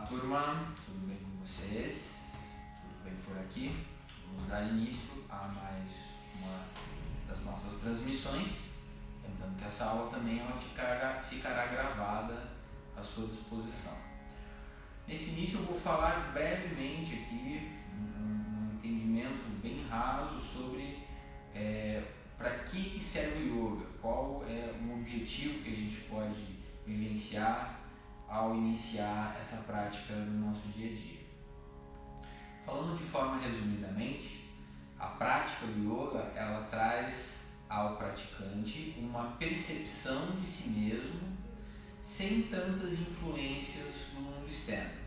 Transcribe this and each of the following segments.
Olá turma, tudo bem com vocês? Tudo bem por aqui? Vamos dar início a mais uma das nossas transmissões. Lembrando que essa aula também ela ficará gravada à sua disposição. Nesse início eu vou falar brevemente aqui, um entendimento bem raso sobre para que serve o yoga, qual é um objetivo que a gente pode vivenciar ao iniciar essa prática no nosso dia a dia. Falando de forma resumidamente, a prática do yoga ela traz ao praticante uma percepção de si mesmo sem tantas influências do mundo externo.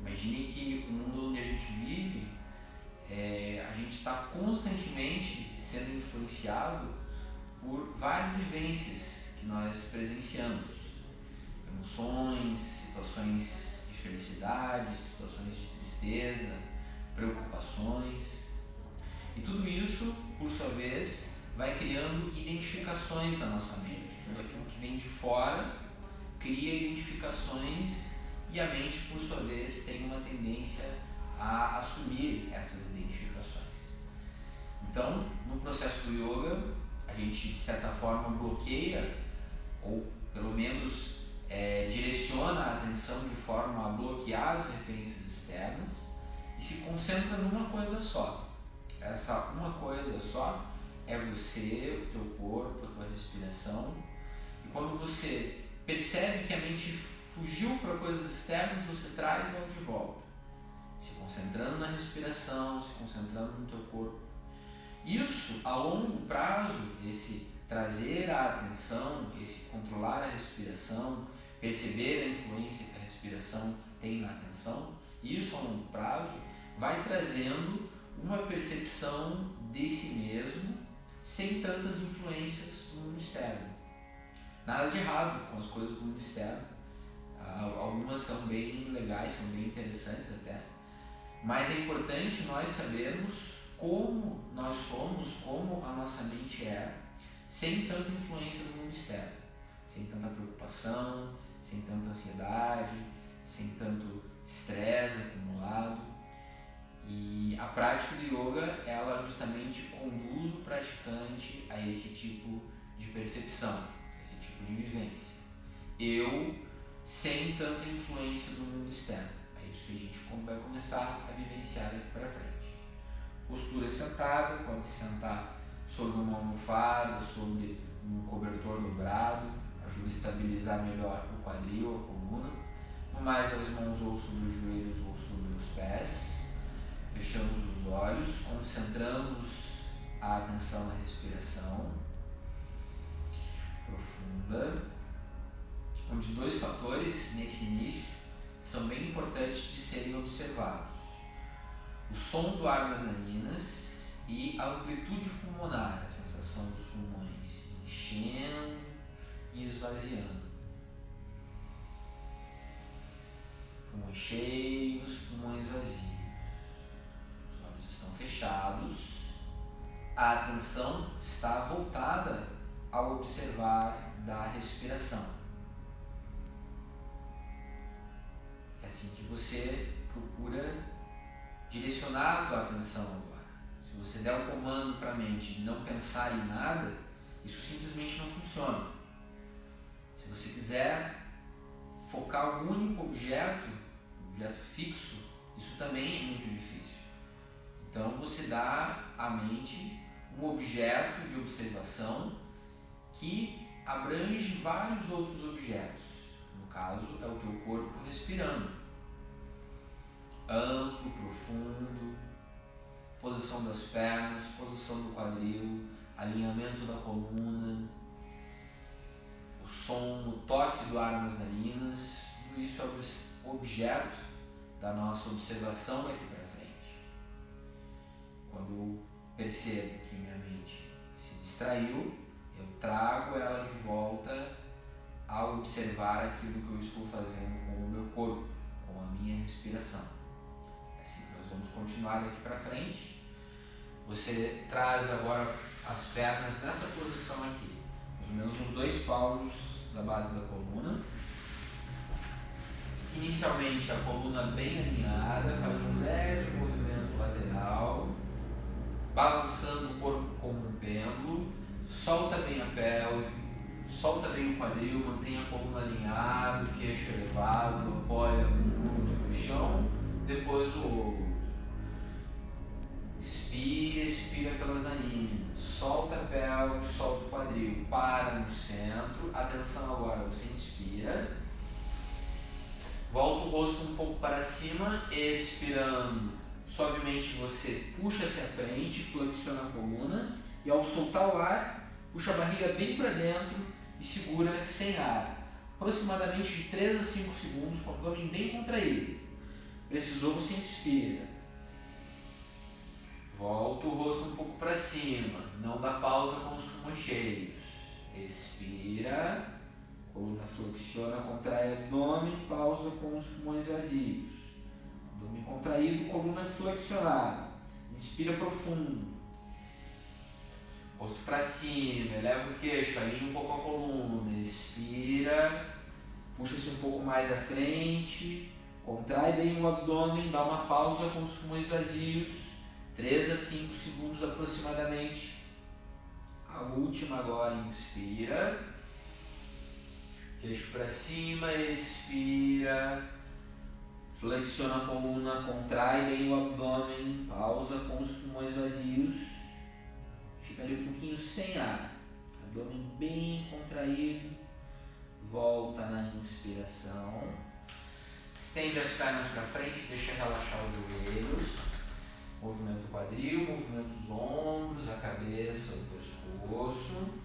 Imagine que o mundo onde a gente vive, a gente está constantemente sendo influenciado por várias vivências que nós presenciamos. Emoções, situações de felicidade, situações de tristeza, preocupações. E tudo isso, por sua vez, vai criando identificações na nossa mente. Tudo aquilo que vem de fora cria identificações e a mente, por sua vez, tem uma tendência a assumir essas identificações. Então, no processo do yoga, a gente, de certa forma, bloqueia, ou pelo menos direciona a atenção de forma a bloquear as referências externas e se concentra numa coisa só. Essa uma coisa só é você, o teu corpo, a tua respiração. E quando você percebe que a mente fugiu para coisas externas, você traz ela de volta, se concentrando na respiração, se concentrando no teu corpo. Isso, a longo prazo, esse trazer a atenção, esse controlar a respiração, perceber a influência que a respiração tem na atenção, isso a longo prazo vai trazendo uma percepção de si mesmo sem tantas influências do mundo externo. Nada de errado com as coisas do mundo externo, algumas são bem legais, são bem interessantes até, mas é importante nós sabermos como nós somos, como a nossa mente é, sem tanta influência do mundo externo, sem tanta preocupação, sem tanta ansiedade, sem tanto estresse acumulado. E a prática do yoga, ela justamente conduz o praticante a esse tipo de percepção, esse tipo de vivência. Eu sem tanta influência do mundo externo. É isso que a gente vai começar a vivenciar daqui para frente. Postura sentada, pode se sentar sobre uma almofada, sobre um cobertor dobrado, ajuda a estabilizar melhor o quadril, a coluna. No mais, as mãos ou sobre os joelhos ou sobre os pés. Fechamos os olhos, concentramos a atenção na respiração profunda, onde dois fatores nesse início são bem importantes de serem observados: o som do ar nas narinas e a amplitude pulmonar, a sensação dos pulmões enchendo e esvaziando. Pulmões cheios, pulmões vazios. Os olhos estão fechados. A atenção está voltada ao observar da respiração. É assim que você procura direcionar a tua atenção agora. Se você der um comando para a mente de não pensar em nada, isso simplesmente não funciona. Se você quiser focar um único objeto fixo, isso também é muito difícil. Então você dá à mente um objeto de observação que abrange vários outros objetos. No caso, é o teu corpo respirando. Amplo, profundo, posição das pernas, posição do quadril, alinhamento da coluna, o som, o toque do ar nas narinas, tudo isso é objeto da nossa observação daqui para frente. Quando eu percebo que minha mente se distraiu, eu trago ela de volta ao observar aquilo que eu estou fazendo com o meu corpo, com a minha respiração. É assim que nós vamos continuar daqui para frente. Você traz agora as pernas nessa posição aqui, mais ou menos uns 2 palmos da base da coluna. inicialmente a coluna bem alinhada, faz um leve movimento lateral, balançando o corpo como um pêndulo, solta bem a pelve, solta bem o quadril, mantém a coluna alinhada, o queixo elevado, apoia um glúteo no chão, depois o outro. Inspira, expira pelas narinas, solta a pelve, solta o quadril, para no centro, atenção agora, você inspira, volta o rosto um pouco para cima, expirando, suavemente você puxa hacia frente, flexiona a coluna e ao soltar o ar, puxa a barriga bem para dentro e segura sem ar, aproximadamente de 3 a 5 segundos com o abdômen bem contraído. Precisou, você inspira. Volta o rosto um pouco para cima, não dá pausa com os pulmões cheios. Expira, coluna flexiona, contrai o abdômen, pausa com os pulmões vazios. Abdômen contraído, coluna flexionada. Inspira profundo. Rosto para cima, eleva o queixo, alinha um pouco a coluna. Expira, puxa-se um pouco mais à frente, contrai bem o abdômen, dá uma pausa com os pulmões vazios. 3 a 5 segundos aproximadamente. A última agora, inspira. Queixo para cima, expira. Flexiona a coluna, contrai bem o abdômen, pausa com os pulmões vazios. Fica ali um pouquinho sem ar. Abdômen bem contraído. Volta na inspiração. Estende as pernas para frente, deixa relaxar os joelhos. Movimento o quadril, movimento os ombros, a cabeça, o pescoço.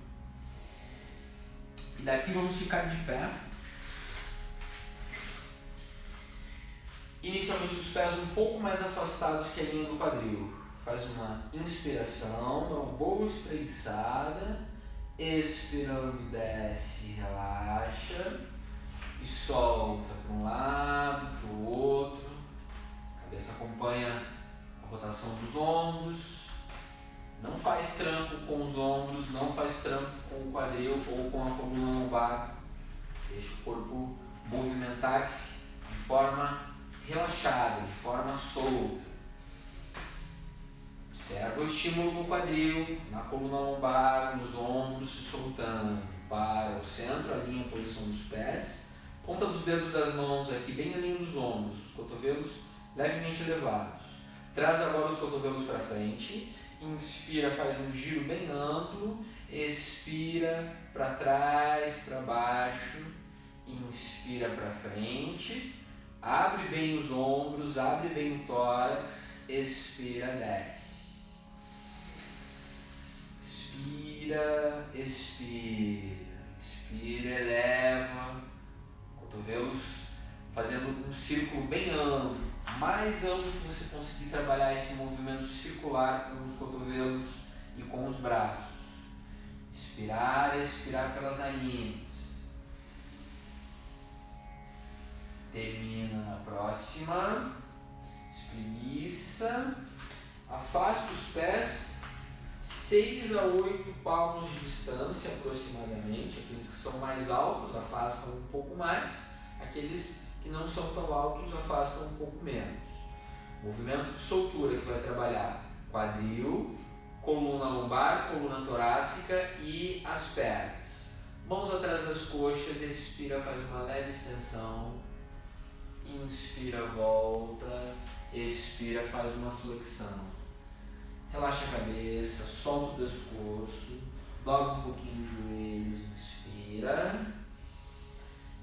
E daqui vamos ficar de pé. Inicialmente os pés um pouco mais afastados que a linha do quadril. Faz uma inspiração, dá uma boa espreguiçada. Expirando, desce, relaxa. E solta para um lado, para o outro. A cabeça acompanha rotação dos ombros, não faz trampo com os ombros, não faz trampo com o quadril ou com a coluna lombar. Deixa o corpo movimentar-se de forma relaxada, de forma solta. Observa o estímulo no quadril, na coluna lombar, nos ombros se soltando. Para o centro, alinha a posição dos pés, ponta dos dedos das mãos aqui bem na linha dos ombros, os cotovelos levemente elevados. Traz agora os cotovelos para frente, inspira, faz um giro bem amplo, expira para trás, para baixo, inspira para frente, abre bem os ombros, abre bem o tórax, expira, desce. Expira, expira, expira, eleva, cotovelos fazendo um círculo bem amplo. Mais amplo que você conseguir trabalhar esse movimento circular com os cotovelos e com os braços. Inspirar e expirar pelas narinas. Termina na próxima. Espreguiça. Afasta os pés 6 a 8 palmos de distância aproximadamente. Aqueles que são mais altos afastam um pouco mais. Aqueles que não são tão altos afastam um pouco menos. Movimento de soltura que vai trabalhar quadril, coluna lombar, coluna torácica e as pernas. Mãos atrás das coxas, expira, faz uma leve extensão. Inspira, volta. Expira, faz uma flexão. Relaxa a cabeça, solta o pescoço, dobra um pouquinho os joelhos, inspira.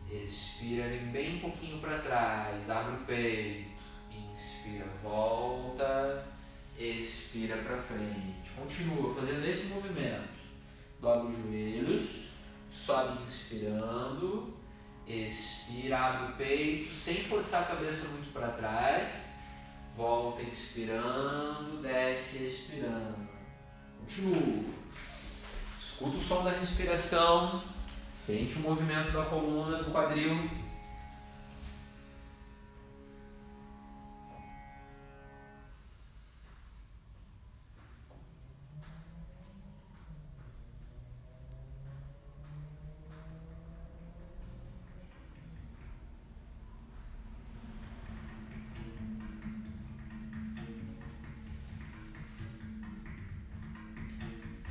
Expira, vem bem um pouquinho para trás, abre o peito, inspira, volta, expira para frente. Continua fazendo esse movimento. Dobra os joelhos, sobe inspirando, expira, abre o peito, sem forçar a cabeça muito para trás, volta inspirando, desce expirando. Continua. Escuta o som da respiração. Sente o movimento da coluna, do quadril.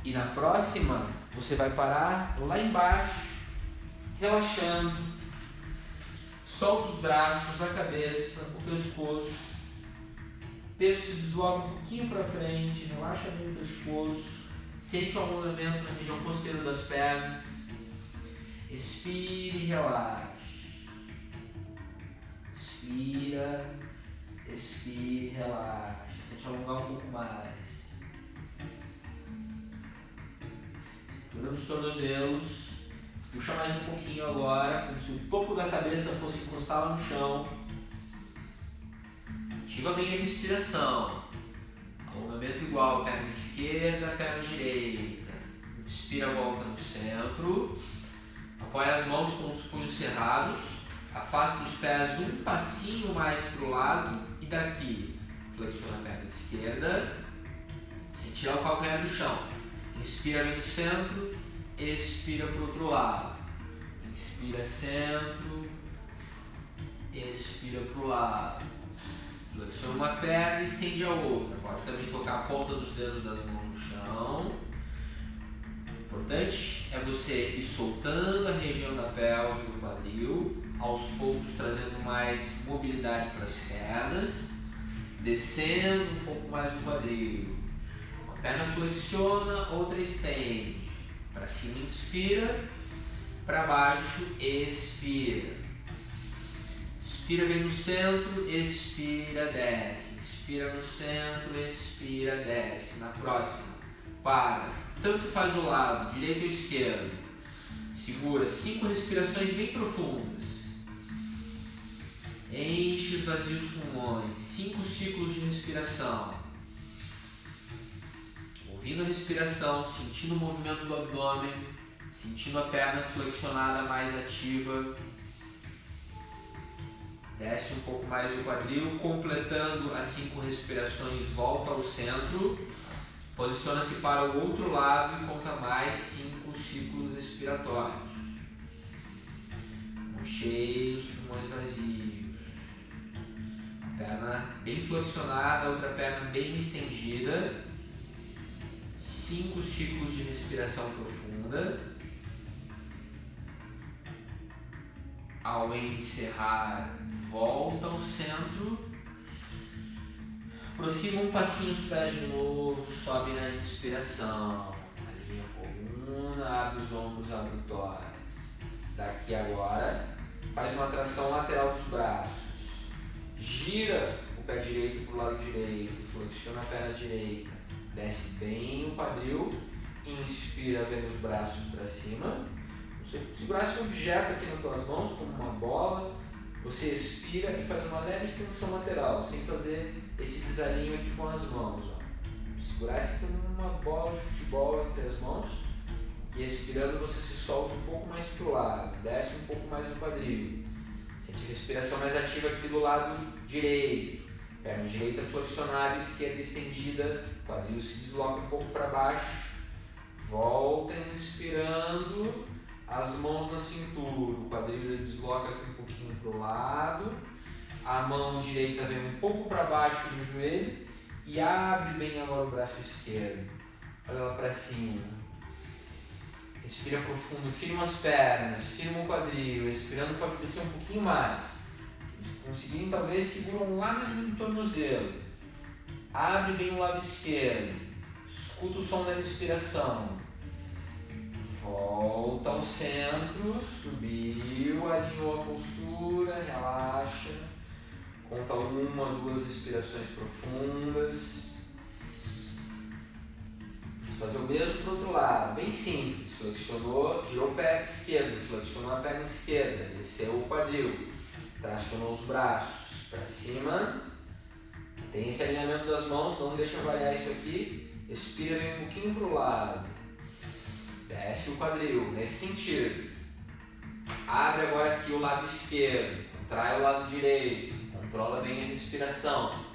E na próxima, você vai parar lá embaixo, relaxando. Solta os braços, a cabeça, o pescoço. O peso se desloca um pouquinho para frente, relaxa bem o pescoço. Sente o alongamento na região posterior das pernas. Expire e relaxe. Expira, expire e relaxe. Sente alongar um pouco mais. Segura os tornozelos. Puxa mais um pouquinho agora, como se o topo da cabeça fosse encostar lá no chão. Ativa bem a respiração. Alongamento igual, perna esquerda, perna direita. Inspira, volta no centro. Apoia as mãos com os punhos cerrados. Afasta os pés um passinho mais para o lado. E daqui, flexiona a perna esquerda. Sem tirar o calcanhar do chão. Inspira, vem no centro. Expira para o outro lado. Inspira, centro. Expira para o lado. Flexiona uma perna e estende a outra. Pode também tocar a ponta dos dedos das mãos no chão. O importante é você ir soltando a região da pelve do quadril, aos poucos trazendo mais mobilidade para as pernas, descendo um pouco mais o quadril. Uma perna flexiona, outra estende. Para cima, inspira. Para baixo, expira. Inspira, vem no centro, expira, desce. Inspira no centro, expira, desce. Na próxima, para. Tanto faz o lado, direito ou esquerdo. Segura 5 respirações bem profundas. Enche, esvazia os pulmões. 5 ciclos de respiração. Ouvindo a respiração, sentindo o movimento do abdômen, sentindo a perna flexionada mais ativa. Desce um pouco mais o quadril, completando as 5 respirações, volta ao centro, posiciona-se para o outro lado e conta mais 5 ciclos respiratórios. Pulmões cheios, pulmões vazios. A perna bem flexionada, a outra perna bem estendida. 5 ciclos de respiração profunda. Ao encerrar, volta ao centro. Aproxima um passinho os pés de novo, sobe na inspiração. Alinha a coluna, abre os ombros, abre o tórax. Daqui agora, faz uma tração lateral dos braços. Gira o pé direito para o lado direito, flexiona a perna direita. Desce bem o quadril, inspira, vendo os braços para cima. Você segurasse um objeto aqui nas tuas mãos, como uma bola, você expira e faz uma leve extensão lateral, sem fazer esse desalinho aqui com as mãos. Ó. Segurasse como uma bola de futebol entre as mãos e expirando você se solta um pouco mais para o lado, desce um pouco mais o quadril. Sente a respiração mais ativa aqui do lado direito. Perna direita flexionada, esquerda estendida, quadril se desloca um pouco para baixo. Volta inspirando, as mãos na cintura, o quadril desloca aqui um pouquinho para o lado. A mão direita vem um pouco para baixo do joelho e abre bem agora o braço esquerdo. Olha lá para cima. Respira profundo, firma as pernas, firma o quadril, expirando pode descer um pouquinho mais. Conseguindo, talvez seguram lá na linha do tornozelo. Abre bem o lado esquerdo. Escuta o som da respiração. Volta ao centro. Subiu, alinhou a postura, relaxa. Conta 1, 2 respirações profundas. Vou fazer o mesmo para o outro lado, bem simples. Flexionou, girou o pé esquerdo, flexionou a perna esquerda, desceu o quadril. Tracionou os braços para cima. Tem esse alinhamento das mãos, não deixa variar isso aqui. Expira, vem um pouquinho para o lado. Desce o quadril, nesse sentido. Abre agora aqui o lado esquerdo. Contrai o lado direito. Controla bem a respiração.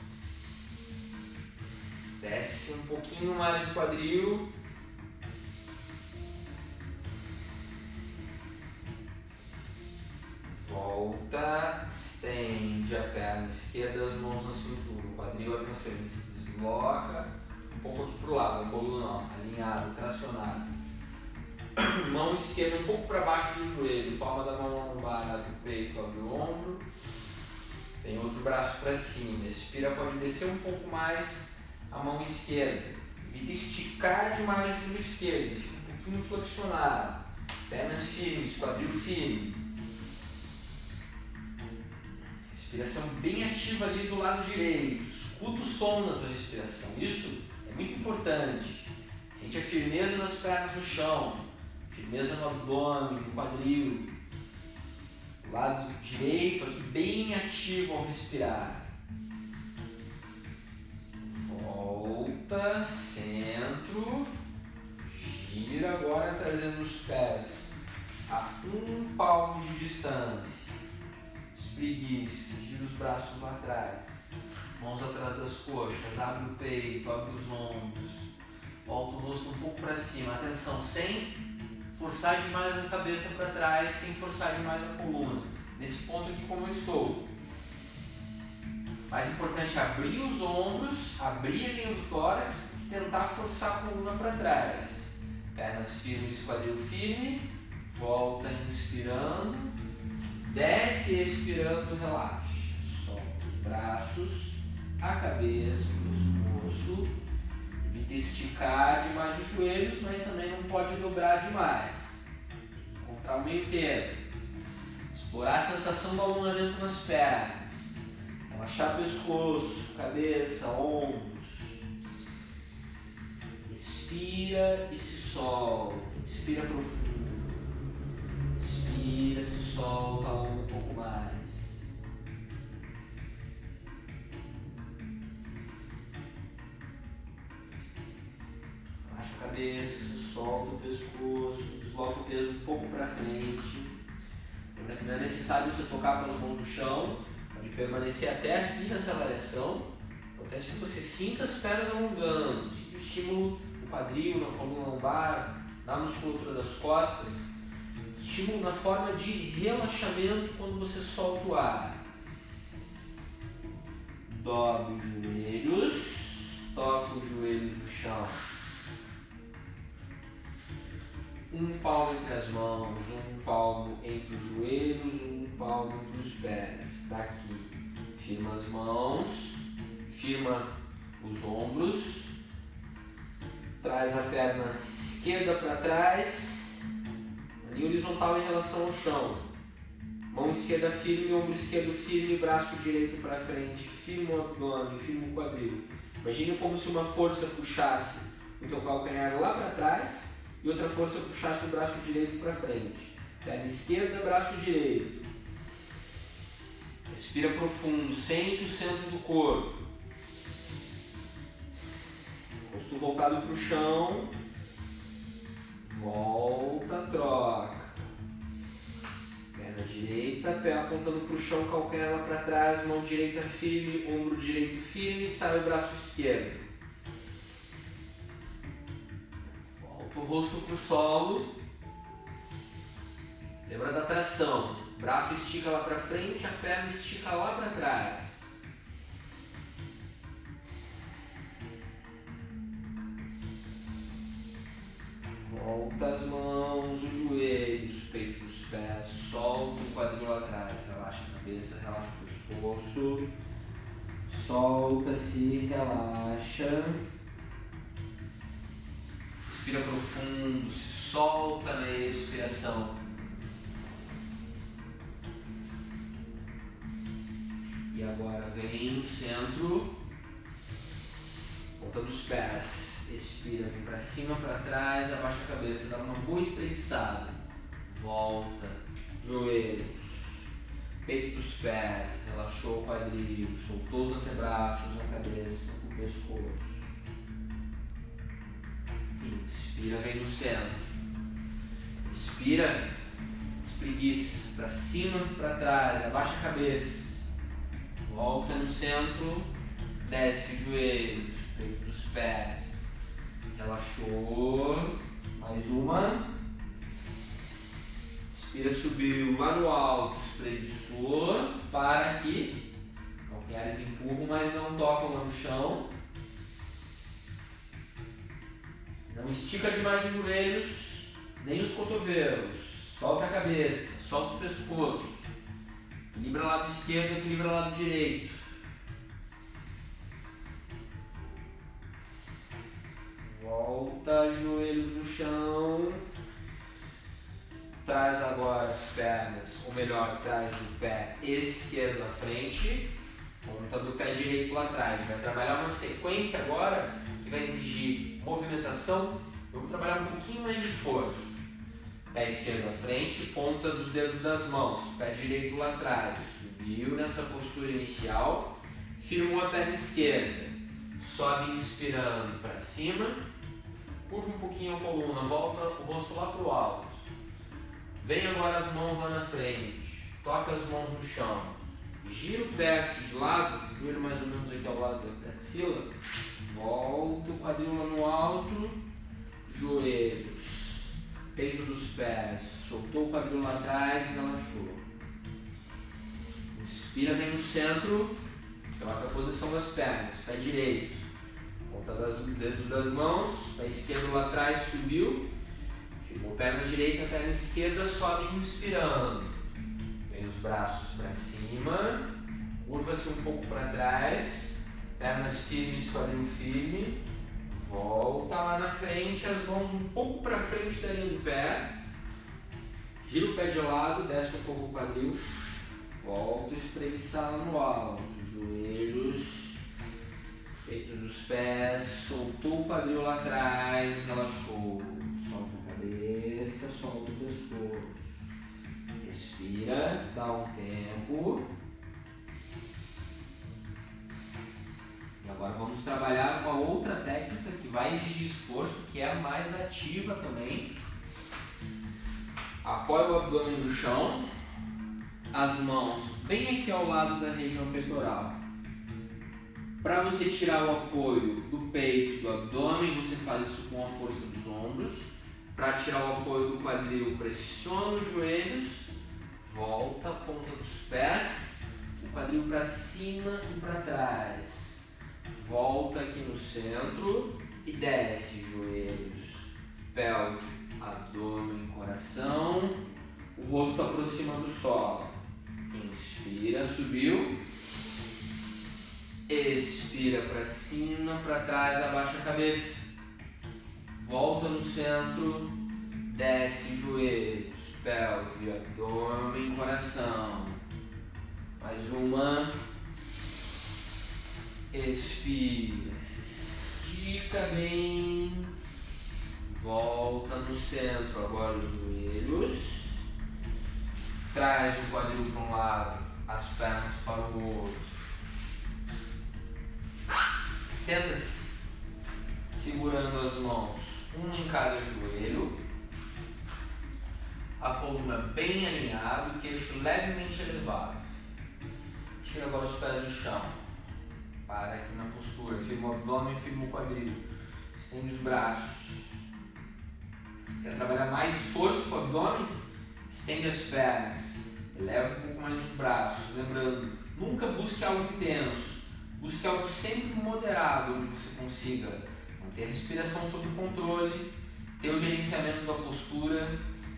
Desce um pouquinho mais o quadril. Volta, estende a perna esquerda, as mãos na cintura, o quadril, atenção, ele se desloca um pouco aqui para o lado, a coluna não, alinhado, tracionado. Mão esquerda um pouco para baixo do joelho, palma da mão lombar, abre o peito, abre o ombro. Tem outro braço para cima. Expira, pode descer um pouco mais a mão esquerda. Evita esticar demais o joelho esquerdo, fica um pouquinho flexionado. Pernas firmes, quadril firme. Respiração bem ativa ali do lado direito. Escuta o som da tua respiração. Isso é muito importante. Sente a firmeza das pernas no chão. Firmeza no abdômen, no quadril. O lado direito aqui bem ativo ao respirar. Volta, centro. Gira agora trazendo os pés a um palmo de distância. Espreguiça, gira os braços lá atrás. Mãos atrás das coxas, abre o peito, abre os ombros. Volta o rosto um pouco para cima. Atenção, sem forçar demais a cabeça para trás, sem forçar demais a coluna. Nesse ponto aqui como eu estou. Mais importante é abrir os ombros, abrir a linha do tórax e tentar forçar a coluna para trás. Pernas firmes, quadril firme. Volta inspirando. Desce expirando, relaxa. Solta os braços, a cabeça, o pescoço. Evita esticar demais os joelhos, mas também não pode dobrar demais. Tem que encontrar o meio termo. Explorar a sensação do alongamento nas pernas. Relaxar o pescoço, cabeça, ombros. Inspira e se solta. Inspira profundo. Inspira, se solta, alonga um pouco mais. Relaxa a cabeça, solta o pescoço, desloca o peso um pouco para frente. Lembra que não é necessário você tocar com as mãos no chão, pode permanecer até aqui nessa variação. O importante é que você sinta as pernas alongando, sinta o estímulo no quadril, na coluna lombar, na musculatura das costas. Estímulo na forma de relaxamento quando você solta o ar. Dobre os joelhos, toca os joelhos no chão. Um palmo entre as mãos, um palmo entre os joelhos, um palmo entre os pés. Daqui, firma as mãos, firma os ombros, traz a perna esquerda para trás, linha horizontal em relação ao chão. Mão esquerda firme, ombro esquerdo firme, braço direito para frente, firma o abdômen, firma o quadril. Imagine como se uma força puxasse o teu calcanhar lá para trás e outra força puxasse o braço direito para frente. Perna esquerda, braço direito. Respira profundo, sente o centro do corpo. Rosto voltado para o chão. Volta, troca. Perna direita, pé apontando para o chão, calcanhar lá para trás, mão direita firme, ombro direito firme, sai o braço esquerdo. Volta o rosto para o solo. Lembra da tração. Braço estica lá para frente, a perna estica lá para trás. Volta as mãos, os joelhos, peito dos pés, solta o quadril lá atrás, relaxa a cabeça, relaxa o pescoço, solta-se, relaxa, respira profundo, se solta na expiração. E agora vem no centro, ponta dos pés. Expira, vem para cima, para trás, abaixa a cabeça, dá uma boa espreguiçada. Volta, joelhos, peito dos pés, relaxou o quadril, soltou os antebraços, a cabeça, o pescoço. Inspira, vem no centro. Inspira, espreguiça, para cima, para trás, abaixa a cabeça. Volta no centro, desce os joelhos, peito dos pés. Relaxou, mais uma. Inspira, subiu lá no alto, espreguiçou, para aqui. Calcanhares empurram, mas não tocam lá no chão. Não estica demais os joelhos, nem os cotovelos. Solta a cabeça, solta o pescoço. Equilibra lado esquerdo, equilibra lado direito. Volta, joelhos no chão. Traz agora as pernas, ou melhor, traz o pé esquerdo à frente. Ponta do pé direito lá atrás. Vai trabalhar uma sequência agora que vai exigir movimentação. Vamos trabalhar um pouquinho mais de esforço. Pé esquerdo à frente, ponta dos dedos das mãos. Pé direito lá atrás. Subiu nessa postura inicial. Firmou a perna esquerda. Sobe inspirando para cima. Curva um pouquinho a coluna. Volta o rosto lá para o alto. Vem agora as mãos lá na frente. Toca as mãos no chão. Gira o pé aqui de lado, o joelho mais ou menos aqui ao lado da axila. Volta o quadril lá no alto. Joelhos. Peito dos pés. Soltou o quadril lá atrás e relaxou. Inspira, vem no centro. Troca a posição das pernas. Pé direito. Ponta dos dedos das mãos. Pé esquerdo lá atrás, subiu. Firmou perna direita, perna esquerda, sobe inspirando. Vem os braços para cima, curva-se um pouco para trás, pernas firmes, quadril firme. Volta lá na frente, as mãos um pouco para frente da linha do pé. Gira o pé de lado, desce um pouco o quadril. Volta, espreguiçar lá no alto, joelhos, peito dos pés, soltou o quadril lá atrás, relaxou. Solta o pescoço. Respira, dá um tempo. E agora vamos trabalhar com a outra técnica que vai exigir esforço, que é a mais ativa também. Apoia o abdômen no chão, as mãos bem aqui ao lado da região peitoral. Para você tirar o apoio do peito e do abdômen, você faz isso com a força dos ombros. Para tirar o apoio do quadril, pressiona os joelhos, volta a ponta dos pés, o quadril para cima e para trás. Volta aqui no centro e desce joelhos, pélvico, abdômen, coração, o rosto aproxima do solo. Inspira, subiu. Expira para cima, para trás, abaixa a cabeça. Volta no centro, desce joelhos, pélvico, abdômen, coração. Mais uma. Expira, estica bem. Volta no centro, agora os joelhos. Traz o quadril para um lado, as pernas para o outro. Senta-se, segurando as mãos. Um em cada joelho, a coluna bem alinhada, o queixo levemente elevado. Tira agora os pés do chão. Para aqui na postura, firma o abdômen, firma o quadril. Estende os braços. Se quer trabalhar mais esforço com o abdômen, estende as pernas. Eleva um pouco mais os braços. Lembrando, nunca busque algo intenso. Busque algo sempre moderado, onde você consiga ter a respiração sob controle, ter o gerenciamento da postura.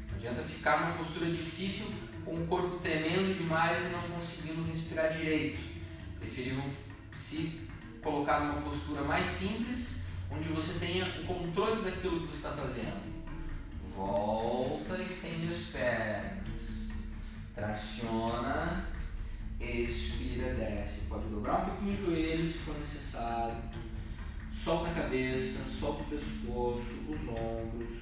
Não adianta ficar numa postura difícil com o corpo tremendo demais e não conseguindo respirar direito. Preferível se colocar numa postura mais simples, onde você tenha o controle daquilo que você está fazendo. Volta, estende as pernas, traciona, expira, desce. Pode dobrar um pouquinho os joelhos se for necessário. Solta a cabeça, solta o pescoço, os ombros.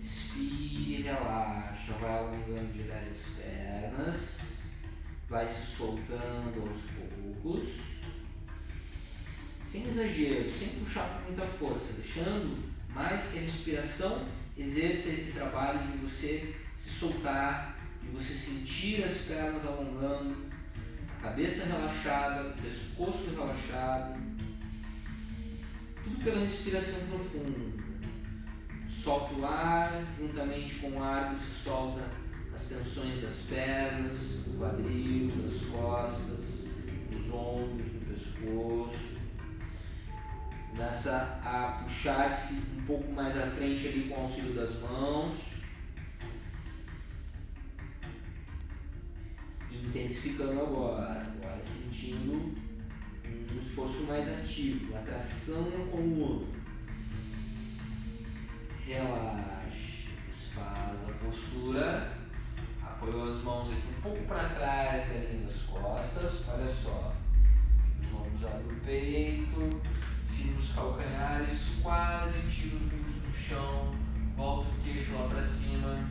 Inspira e relaxa. Vai alongando de leve as pernas. Vai se soltando aos poucos. Sem exagero, sem puxar com muita força. Deixando mais que a respiração exerça esse trabalho de você se soltar, de você sentir as pernas alongando. Cabeça relaxada, pescoço relaxado, tudo pela respiração profunda. Solta o ar, juntamente com o ar você solta as tensões das pernas, do quadril, das costas, dos ombros, do pescoço. Começa a puxar-se um pouco mais à frente ali com o auxílio das mãos. Intensificando agora sentindo um esforço mais ativo, uma tração na coluna. Relaxa, desfaz a postura, apoiou as mãos aqui um pouco para trás da linha das costas, olha só, os ombros abrem o peito, firma os calcanhares, quase tira os glúteos do chão, volta o queixo lá para cima,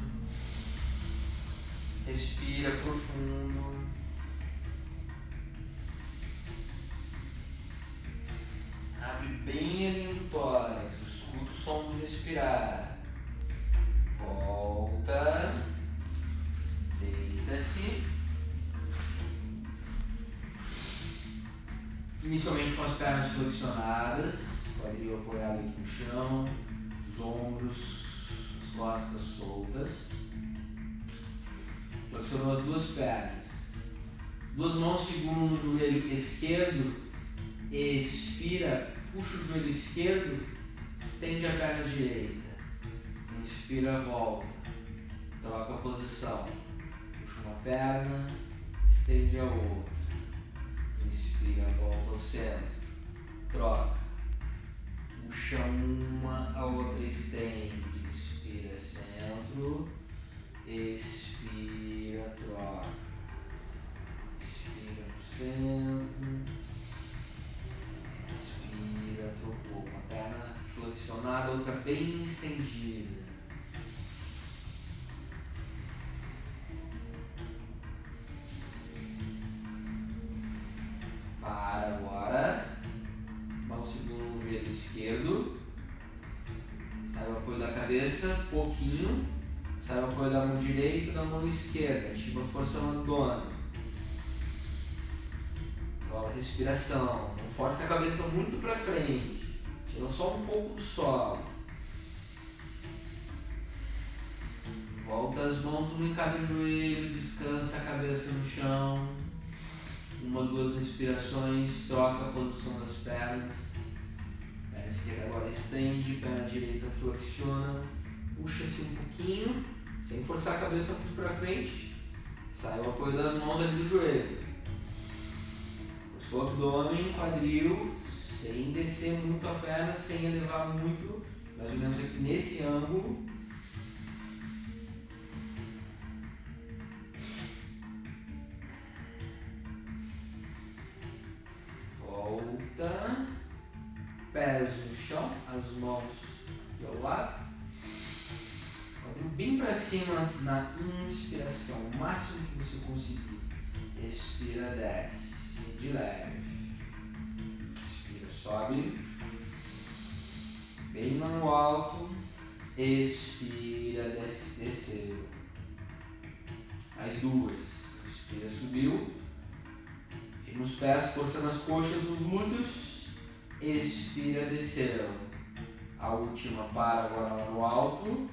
respira profundo. Abre bem a linha do tórax, escuta o som do respirar. Volta. Deita-se. Inicialmente com as pernas flexionadas, quadril apoiado aqui no chão, os ombros, as costas soltas. Flexionou as duas pernas. Duas mãos seguram no joelho esquerdo. Expira, puxa o joelho esquerdo, estende a perna direita. Inspira, volta. Troca a posição. Puxa uma perna, estende a outra. Inspira, volta ao centro. Troca. Puxa uma, a outra estende. Inspira, centro. Expira, troca. Inspira no centro. Trocou, uma perna flexionada, outra bem estendida. Para agora. Mão segura no joelho esquerdo. Sai o apoio da cabeça, pouquinho. Sai o apoio da mão direita e da mão esquerda. Ativa a força no abdômen. Rola a respiração. Não força a cabeça muito para frente. Tira só um pouco do solo. Volta as mãos uma em cada joelho. Descansa a cabeça no chão. Uma, duas respirações. Troca a posição das pernas. Perna esquerda agora estende. Perna direita flexiona. Puxa-se um pouquinho. Sem forçar a cabeça muito para frente. Sai o apoio das mãos ali do joelho. O abdômen, quadril, sem descer muito a perna, sem elevar muito, mais ou menos aqui nesse ângulo. Volta, pés no chão, as mãos aqui ao lado. Quadril bem para cima na inspiração, o máximo que você conseguir. Expira, desce. De leve. Inspira, sobe. Bem lá no alto. Expira, desceu. Mais duas. Inspira, subiu. Firma os pés, força nas coxas, nos glúteos. Expira, desceu. A última para agora lá no alto.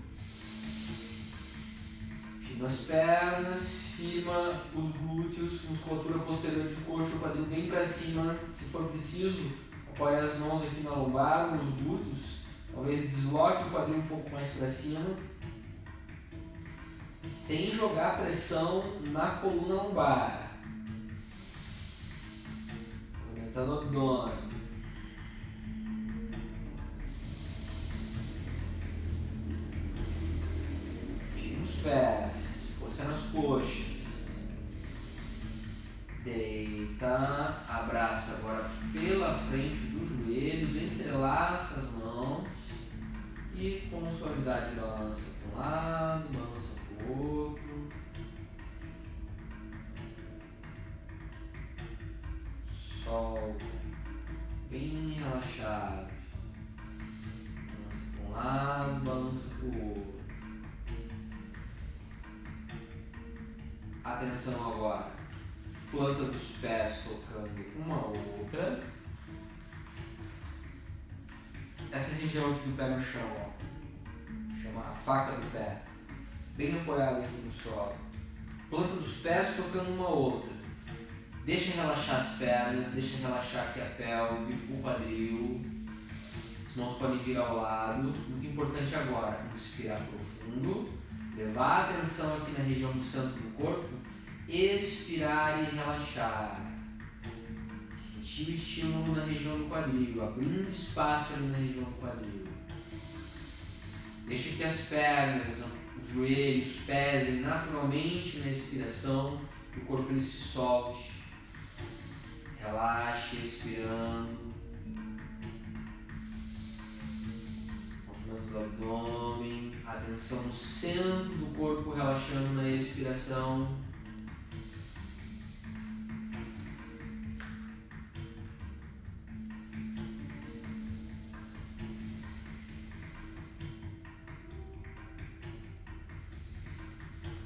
Firma as pernas. Firma os glúteos, musculatura posterior de coxa, o quadril bem para cima. Se for preciso, apoie as mãos aqui na lombar, nos glúteos. Talvez desloque o quadril um pouco mais para cima. Sem jogar pressão na coluna lombar. Movimentando o abdômen. Firma os pés, força nas coxas. Deita, abraça agora pela frente dos joelhos, entrelaça as mãos e com suavidade balança para um lado, balança para o outro. Solta, bem relaxado. Balança para um lado, balança para o outro. Atenção agora. Planta dos pés tocando uma outra. Essa região aqui do pé no chão, ó, chama a faca do pé, bem apoiada aqui no solo. Planta dos pés tocando uma outra. Deixa relaxar as pernas, deixa relaxar aqui a pelve, o quadril. As mãos podem vir ao lado. Muito importante agora, inspirar profundo, levar a atenção aqui na região do centro do corpo, expirar e relaxar. Sentir o estímulo na região do quadril, abrindo espaço ali na região do quadril. Deixe que as pernas, os joelhos pesem naturalmente na respiração, que o corpo ele se solte. Relaxe, expirando. Movimento do abdômen, atenção no centro do corpo, relaxando na expiração.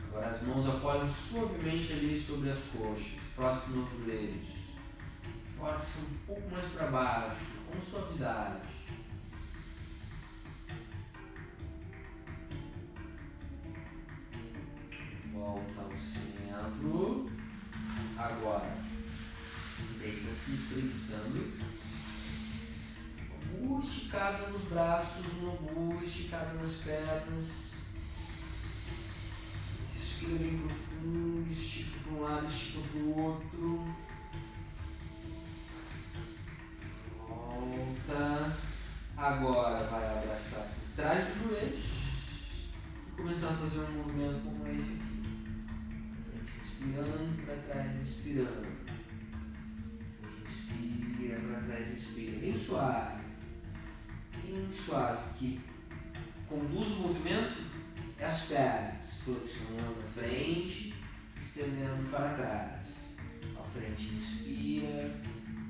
Agora as mãos apoiam suavemente ali sobre as coxas, próximo aos joelhos. Força um pouco mais para baixo, com suavidade. Volta ao centro. Agora, deita-se espreguiçando. Uma boa esticada nos braços, uma boa esticada nas pernas. Respira bem profundo, estica para um lado, estica para o outro. Volta. Agora vai abraçar por trás dos joelhos e começar a fazer um movimento como esse aqui. Inspirando para trás, expirando. Inspira para trás, expira. Bem suave. Bem suave. Que conduz o movimento é as pernas. Flexionando à frente, estendendo para trás. À frente, inspira.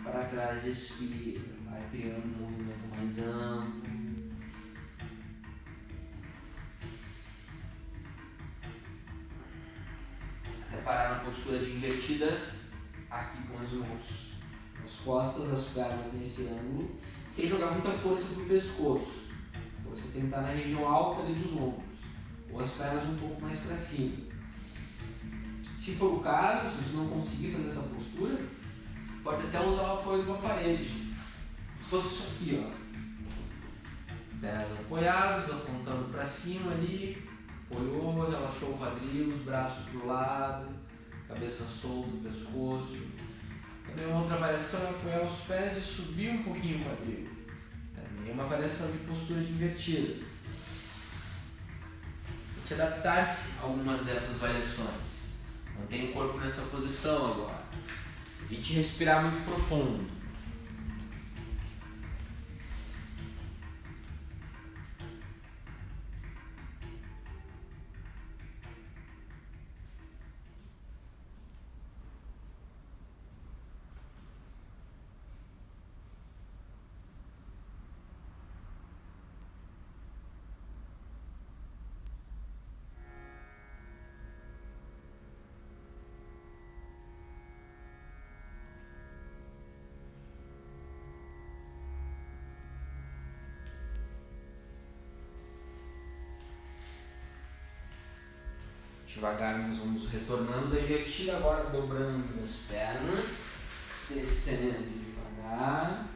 Para trás, expira. Vai criando um movimento mais amplo. Até parar na postura de invertida, aqui com as mãos nas costas, as pernas nesse ângulo, sem jogar muita força para o pescoço. Você tem que estar na região alta ali dos ombros, ou as pernas um pouco mais para cima. Se for o caso, se você não conseguir fazer essa postura, pode até usar o apoio de uma parede. Se fosse isso aqui, ó. Pés apoiados, apontando para cima ali. Apoiou, relaxou o quadril, os braços para o lado. Cabeça solta, pescoço. Também uma outra variação é apoiar os pés e subir um pouquinho o quadril. Também é uma variação de postura de invertida. Tente adaptar-se a algumas dessas variações. Mantenha o corpo nessa posição agora. Evite respirar muito profundo. Devagar nós vamos retornando da invertida, agora dobrando as pernas, descendo devagar.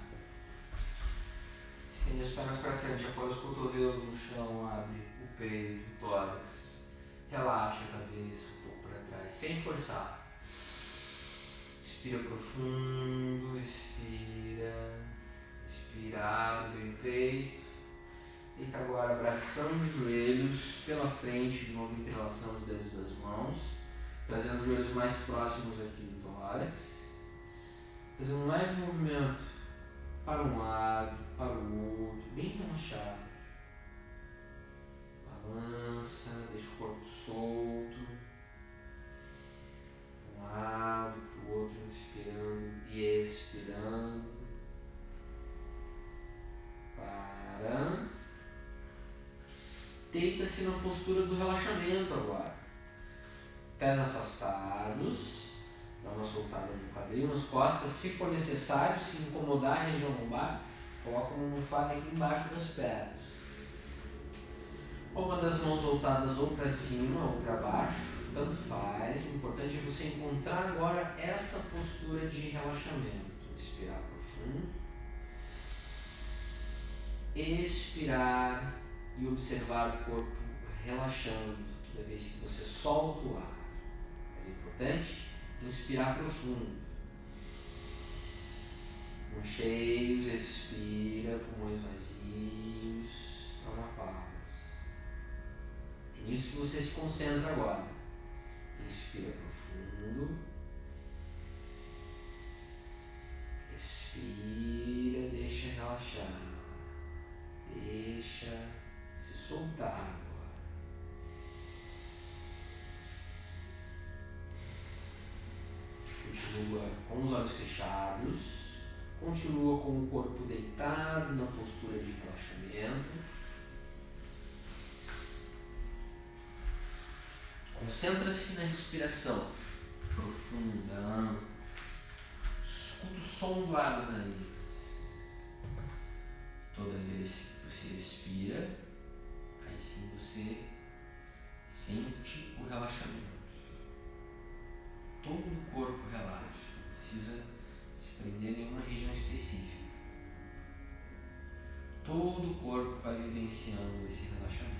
Estende as pernas para frente, apoia os cotovelos no chão, abre o peito, o tórax. Relaxa a cabeça um pouco para trás, sem forçar. Inspira profundo, expira. Expira, abre bem o peito. Deita agora abraçando os joelhos pela frente, de novo entrelaçando os dedos das mãos, trazendo os joelhos mais próximos aqui do tórax, fazendo um leve movimento para um lado, para o outro, bem relaxado. Balança, deixa o corpo solto, de um lado para o outro, inspirando e expirando. Para. Deita-se na postura do relaxamento agora. Pés afastados. Dá uma soltada no quadril, nas costas. Se for necessário, se incomodar a região lombar, coloca uma almofada aqui embaixo das pernas. Uma das mãos voltadas ou para cima ou para baixo, tanto faz. O importante é você encontrar agora essa postura de relaxamento. Inspirar profundo. expirar e observar o corpo relaxando toda vez que você solta o ar. Mas é importante inspirar profundo. Pulmões cheios, expira, pulmões vazios, dá uma pausa. É nisso que você se concentra agora. Inspira profundo. Expira, deixa relaxar. Deixa se soltar agora. Continua com os olhos fechados. Continua com o corpo deitado na postura de relaxamento. Concentra-se na respiração profunda, ampla. Escuta o som do ar das narinas. Toda vez que você expira, aí sim você sente o relaxamento. Todo o corpo relaxa, não precisa se prender em nenhuma região específica. Todo o corpo vai vivenciando esse relaxamento.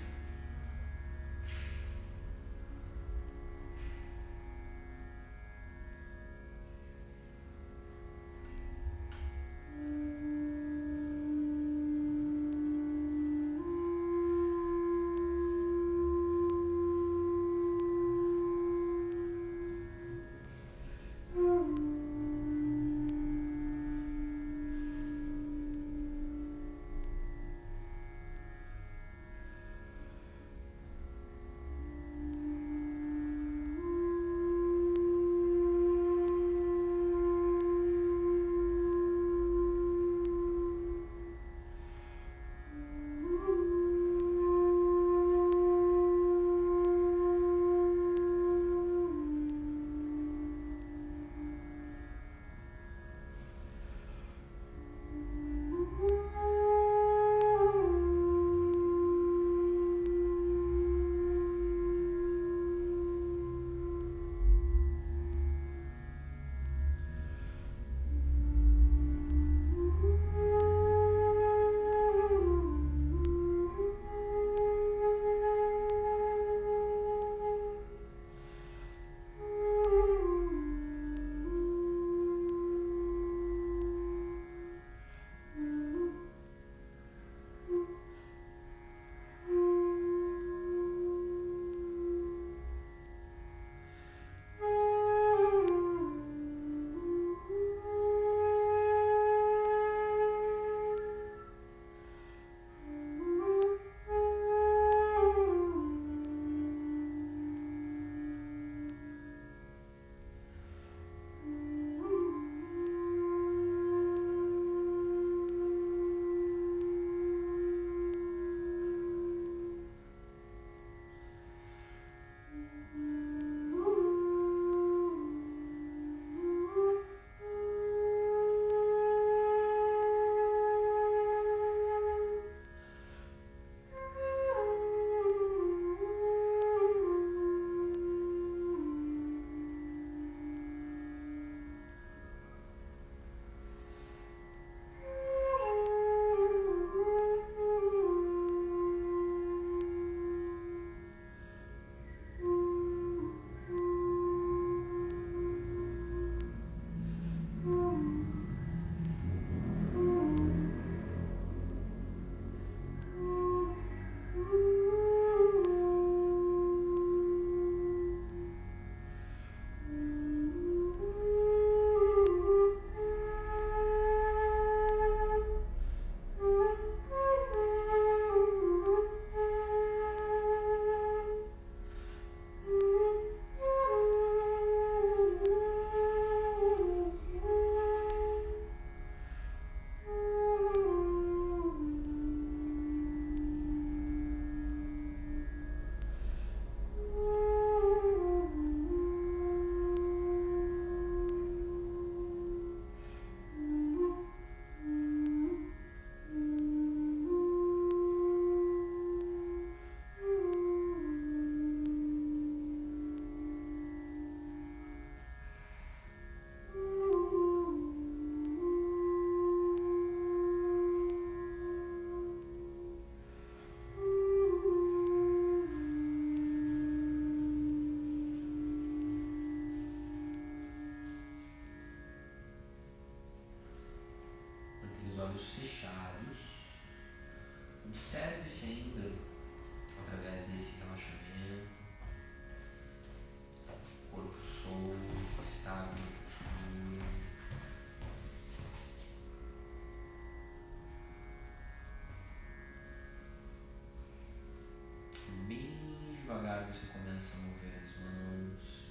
você começa a mover as mãos,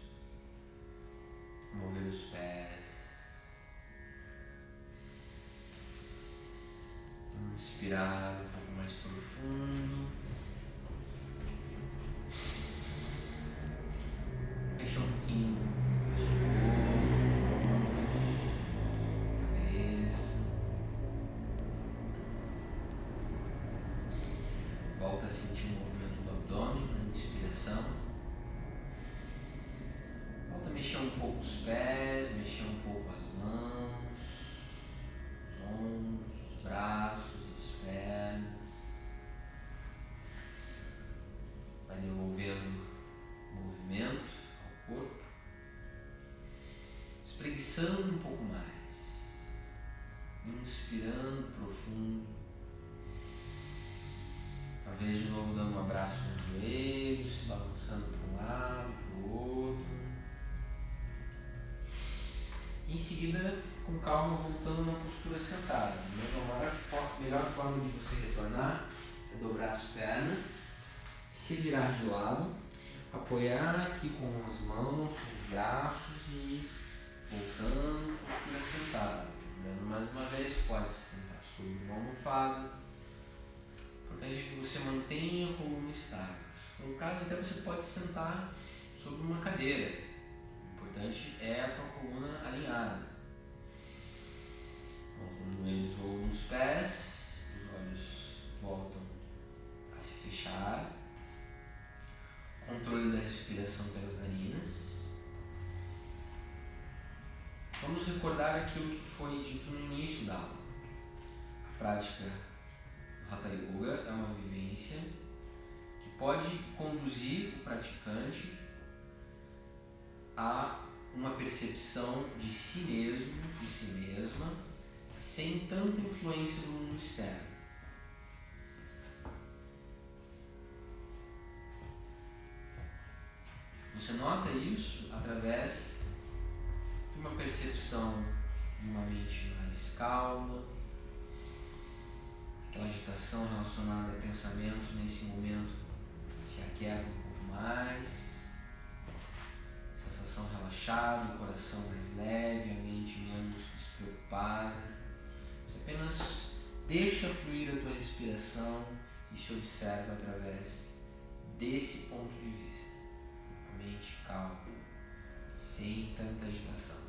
mover os pés. Inspirar um pouco mais profundo. Fecha um pouquinho o pescoço, os ombros, cabeça. Volta a sentir o movimento do abdômen na inspiração. Volta a mexer um pouco os pés, mexer um pouco as mãos, os ombros, os braços, as pernas. Vai devolvendo movimento ao corpo, espreguiçando um pouco mais, inspirando profundo, talvez de novo dando um abraço nos joelhos, se balançando para um lado, para o outro, e em seguida, com calma, voltando na postura sentada. A melhor forma de você retornar é dobrar as pernas, se virar de lado, apoiar aqui com as mãos, com os braços e voltando, postura sentada. Lembrando mais uma vez, pode se sentar sobre uma almofada. O importante é que você mantenha a coluna estável. Se for o caso, até você pode sentar sobre uma cadeira. O importante é a tua coluna alinhada. Mãos nos joelhos ou nos pés, os olhos voltam a se fechar. Controle da respiração pelas narinas. Vamos recordar aquilo que foi dito no início da aula. A prática do Hatha Yoga é uma vivência que pode conduzir o praticante a uma percepção de si mesmo, de si mesma, sem tanta influência do mundo externo. Você nota isso através de uma percepção de uma mente mais calma, aquela agitação relacionada a pensamentos nesse momento se aquieta um pouco mais, sensação relaxada, o coração mais leve, a mente menos despreocupada. Você apenas deixa fluir a tua respiração e se observa através desse ponto de vista. Mente calma, sem tanta agitação.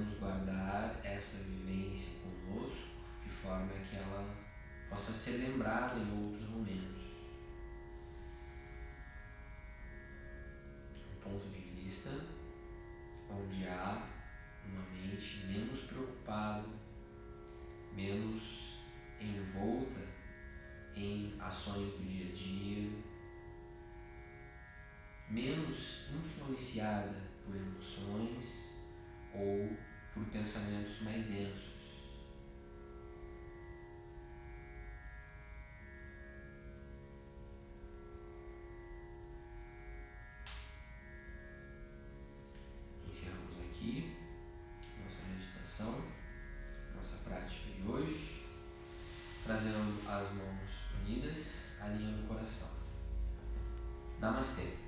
podemos guardar essa vivência conosco de forma que ela possa ser lembrada em outros momentos. Um ponto de vista onde há uma mente menos preocupada, menos envolta em ações do dia a dia, menos influenciada por emoções ou por pensamentos mais densos. Encerramos aqui nossa meditação, nossa prática de hoje, trazendo as mãos unidas, alinhando o coração. Namastê.